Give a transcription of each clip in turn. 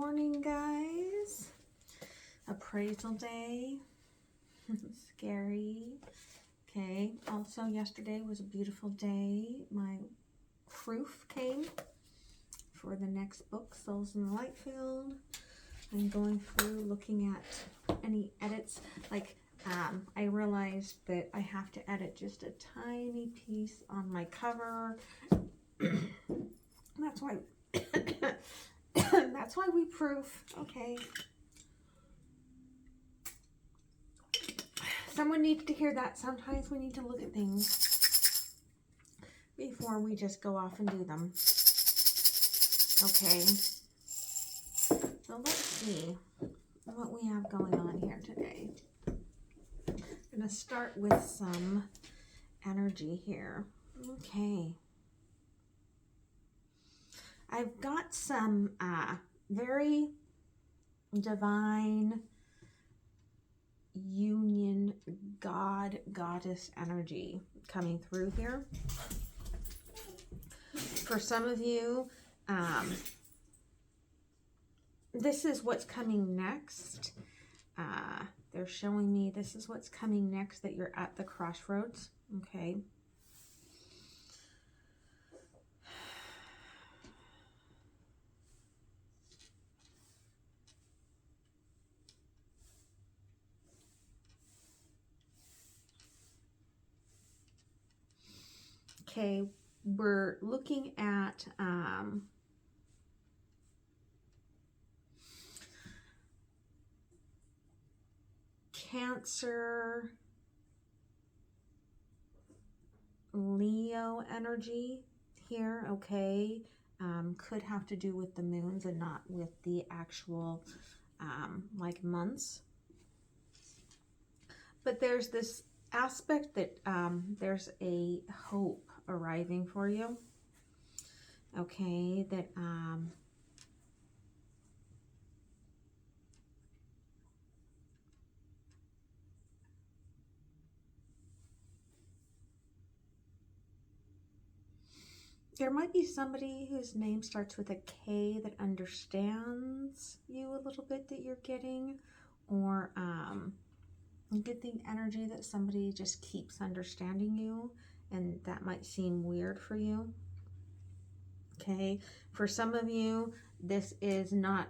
morning, guys. Appraisal day. Scary. Okay, also yesterday was a beautiful day. My proof came for the next book, Souls in the Light Field. I'm going through looking at any edits. Like, I realized that I have to edit just a tiny piece on my cover. That's why that's why we proof. Okay. Someone needs to hear that. Sometimes we need to look at things before we just go off and do them. Okay. So let's see what we have going on here today. I'm going to start with some energy here. Okay. I've got some very divine union goddess energy coming through here. For some of you, this is what's coming next. They're showing me this is what's coming next, that you're at the crossroads. Okay. Okay, we're looking at Cancer, Leo energy here, okay? Could have to do with the moons and not with the actual like months. But there's this aspect that there's a hope arriving for you, okay? That there might be somebody whose name starts with a K that understands you a little bit that you're getting, or you get the energy that somebody just keeps understanding you, and that might seem weird for you. Okay, for some of you, this is not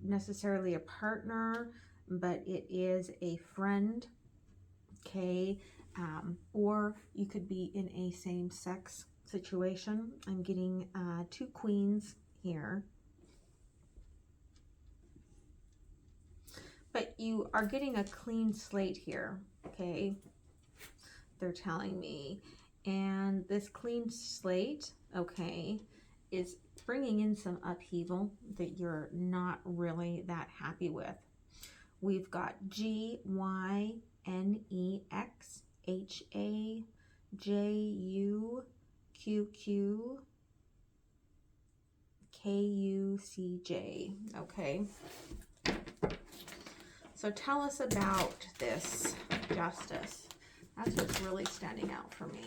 necessarily a partner, but it is a friend. Okay, or you could be in a same-sex situation. I'm getting two queens here. But you are getting a clean slate here, okay? They're telling me. And this clean slate, okay, is bringing in some upheaval that you're not really that happy with. We've got GYNEXHAJUQQKUCJ, okay? So tell us about this justice. That's what's really standing out for me.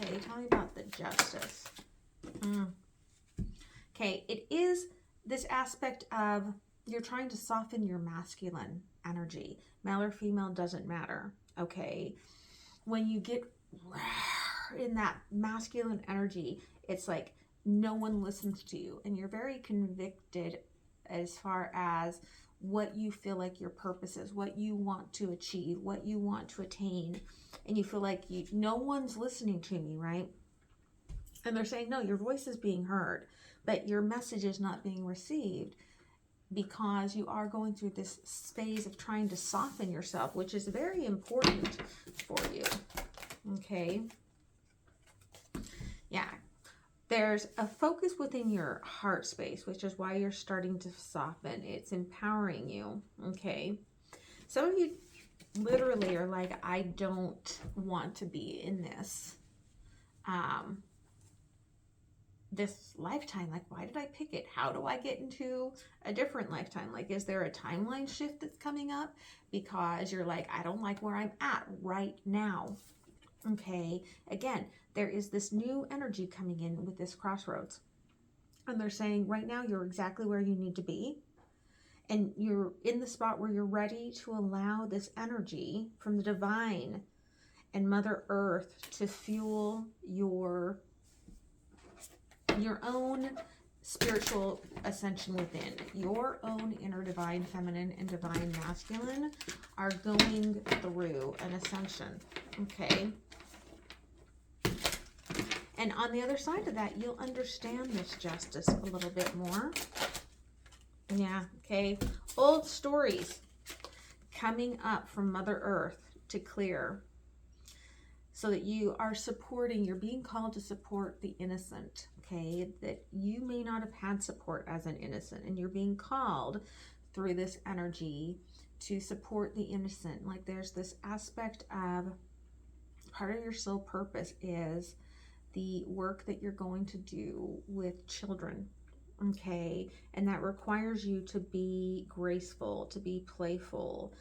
Okay, tell me about the justice. Okay, it is this aspect of you're trying to soften your masculine energy. Male or female doesn't matter, okay? When you get in that masculine energy, it's like no one listens to you, and you're very convicted as far as what you feel like your purpose is, what you want to achieve, what you want to attain, and you feel like no one's listening to me, right? And they're saying, no, your voice is being heard, but your message is not being received, because you are going through this phase of trying to soften yourself, which is very important for you, okay? Yeah. There's a focus within your heart space, which is why you're starting to soften. It's empowering you, okay? Some of you literally are like, I don't want to be in this this lifetime. Like, why did I pick it? How do I get into a different lifetime? Like, is there a timeline shift that's coming up? Because you're like, I don't like where I'm at right now. Okay, again, there is this new energy coming in with this crossroads. And they're saying right now you're exactly where you need to be. And you're in the spot where you're ready to allow this energy from the divine and Mother Earth to fuel your own spiritual ascension within. Your own inner divine feminine and divine masculine are going through an ascension, okay? And on the other side of that, you'll understand this justice a little bit more. Yeah, okay. Old stories coming up from Mother Earth to clear, so that you are supporting, you're being called to support the innocent, okay? That you may not have had support as an innocent, and you're being called through this energy to support the innocent. Like there's this aspect of part of your soul purpose is the work that you're going to do with children, okay? And that requires you to be graceful, to be playful,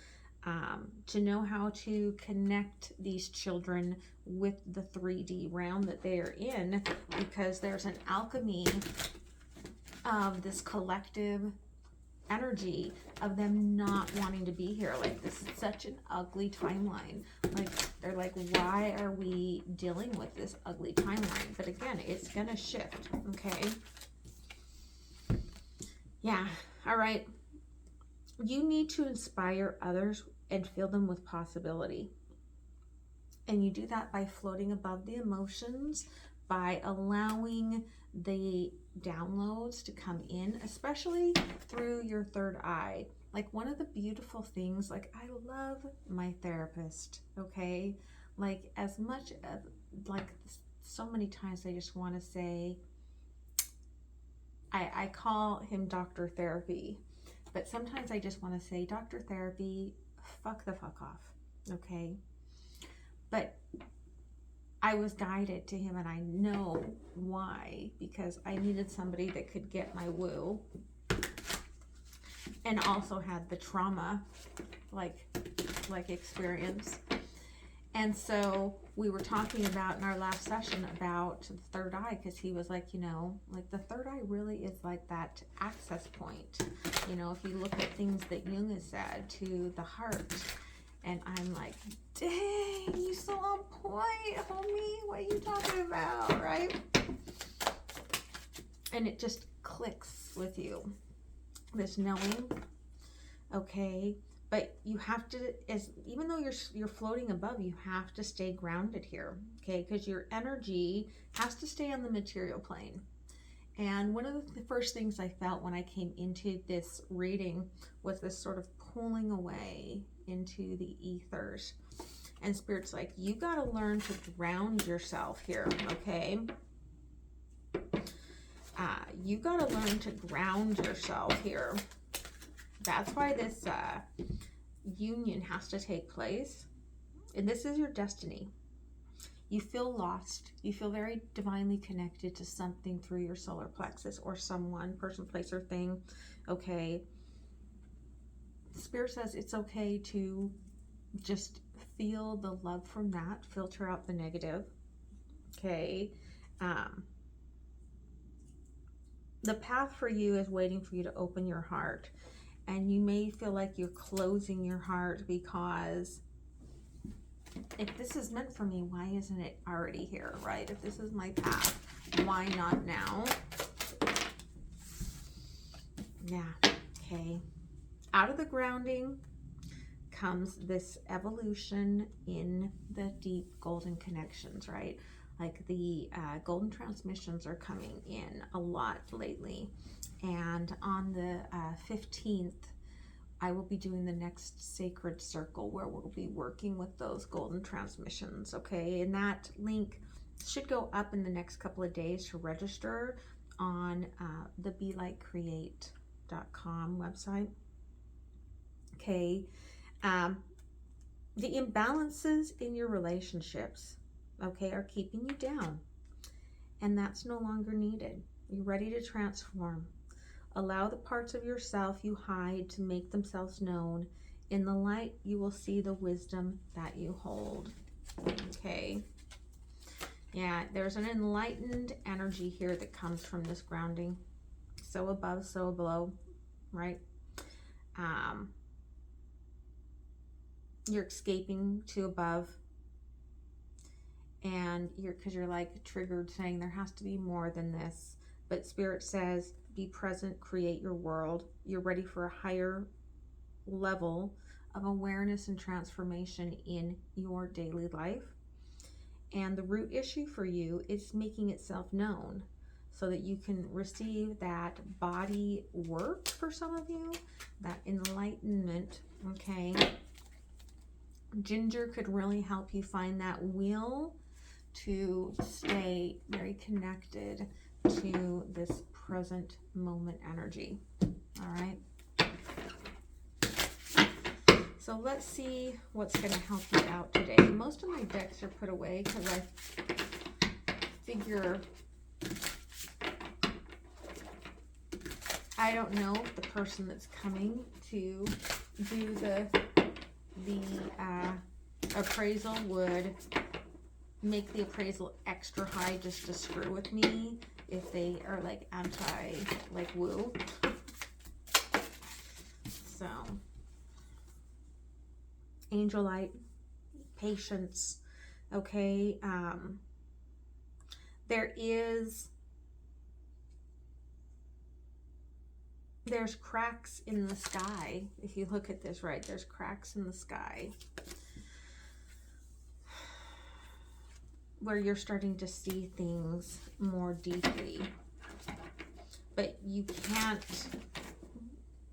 to know how to connect these children with the 3D realm that they are in, because there's an alchemy of this collective energy of them not wanting to be here. Like, this is such an ugly timeline. Like, they're like, why are we dealing with this ugly timeline? But again, it's gonna shift, okay? Yeah, all right. You need to inspire others and fill them with possibility. And you do that by floating above the emotions, by allowing the downloads to come in, especially through your third eye. Like, one of the beautiful things, like, I love my therapist, okay? Like, as much as, like, so many times I just want to say, I call him Dr. Therapy, but sometimes I just want to say, Dr. Therapy, fuck the fuck off, okay? But I was guided to him, and I know why, because I needed somebody that could get my woo and also had the trauma like experience. And so we were talking about in our last session about the third eye, because he was like, you know, like the third eye really is like that access point. You know, if you look at things that Jung has said, to the heart. And I'm like, dang, you so on point, homie. What are you talking about, right? And it just clicks with you, this knowing, okay? But you have to, even though you're floating above, you have to stay grounded here, okay? Because your energy has to stay on the material plane. And one of the first things I felt when I came into this reading was this sort of pulling away into the ethers. And Spirit's like, you got to learn to ground yourself here, okay? You got to learn to ground yourself here. That's why this union has to take place. And this is your destiny. You feel lost. You feel very divinely connected to something through your solar plexus, or someone, person, place, or thing, okay? Spirit says it's okay to just feel the love from that, filter out the negative, okay? The path for you is waiting for you to open your heart. And you may feel like you're closing your heart because if this is meant for me, why isn't it already here, right? If this is my path, why not now? Yeah, okay. Out of the grounding comes this evolution in the deep golden connections, right? Like the golden transmissions are coming in a lot lately. And on the 15th, I will be doing the next sacred circle where we'll be working with those golden transmissions, okay? And that link should go up in the next couple of days to register on the lightcreate.com website, okay? The imbalances in your relationships, okay, are keeping you down, and that's no longer needed. You're ready to transform. Allow the parts of yourself you hide to make themselves known. In the light, you will see the wisdom that you hold. Okay. Yeah, there's an enlightened energy here that comes from this grounding. So above, so below, right? You're escaping to above, and because you're like triggered, saying there has to be more than this. But Spirit says, be present, create your world. You're ready for a higher level of awareness and transformation in your daily life. And the root issue for you is making itself known so that you can receive that body work for some of you, that enlightenment, okay? Ginger could really help you find that will to stay very connected to this present moment energy. All right. So let's see what's going to help you out today. Most of my decks are put away because I figure I don't know if the person that's coming to do the appraisal would make the appraisal extra high just to screw with me if they are like anti like woo. So angel light, patience, okay. There's cracks in the sky. If you look at this right, there's cracks in the sky where you're starting to see things more deeply, but you can't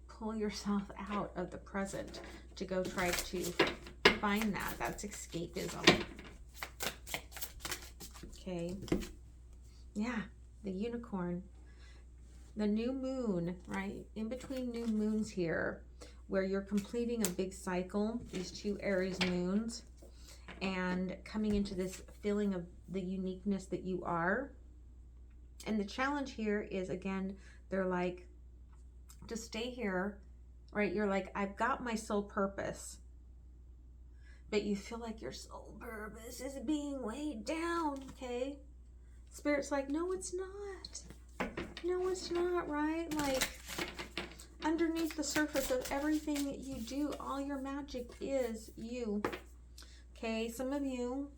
pull yourself out of the present to go try to find that. That's escapism. Okay. Yeah, the unicorn. The new moon, right? In between new moons here, where you're completing a big cycle, these two Aries moons, and coming into this feeling of the uniqueness that you are. And the challenge here is, again, they're like, to stay here, right? You're like, I've got my soul purpose, but you feel like your soul purpose is being weighed down, okay? Spirit's like, no, it's not. No, it's not, right? Like, underneath the surface of everything that you do, all your magic is you. Okay, some of you,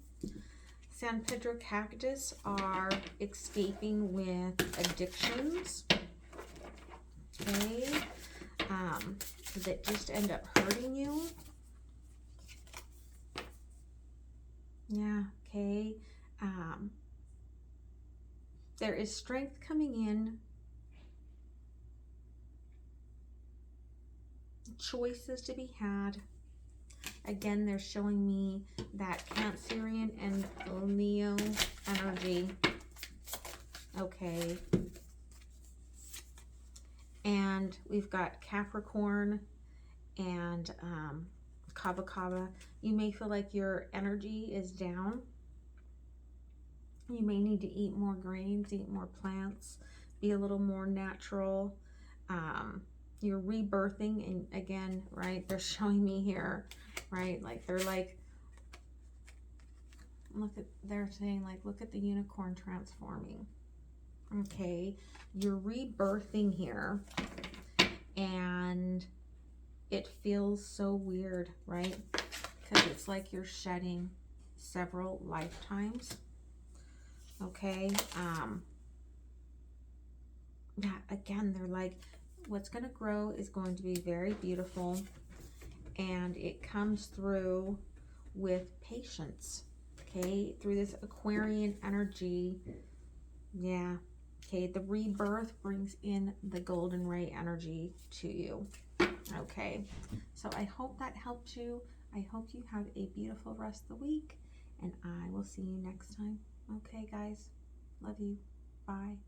San Pedro cactus, are escaping with addictions. Okay, that just end up hurting you. Yeah, okay. There is strength coming in, choices to be had. Again, they're showing me that Cancerian and Leo energy. Okay. And we've got Capricorn and Kava Kava. You may feel like your energy is down. You may need to eat more greens, eat more plants, be a little more natural. You're rebirthing, and again, right, they're showing me here, right, like they're like, they're saying like, look at the unicorn transforming. Okay, you're rebirthing here, and it feels so weird, right? Because it's like you're shedding several lifetimes. Okay, yeah, again, they're like, what's going to grow is going to be very beautiful, and it comes through with patience, okay, through this Aquarian energy. Yeah, okay, the rebirth brings in the golden ray energy to you. Okay, so I hope that helped you. I hope you have a beautiful rest of the week, and I will see you next time. Okay, guys, love you. Bye.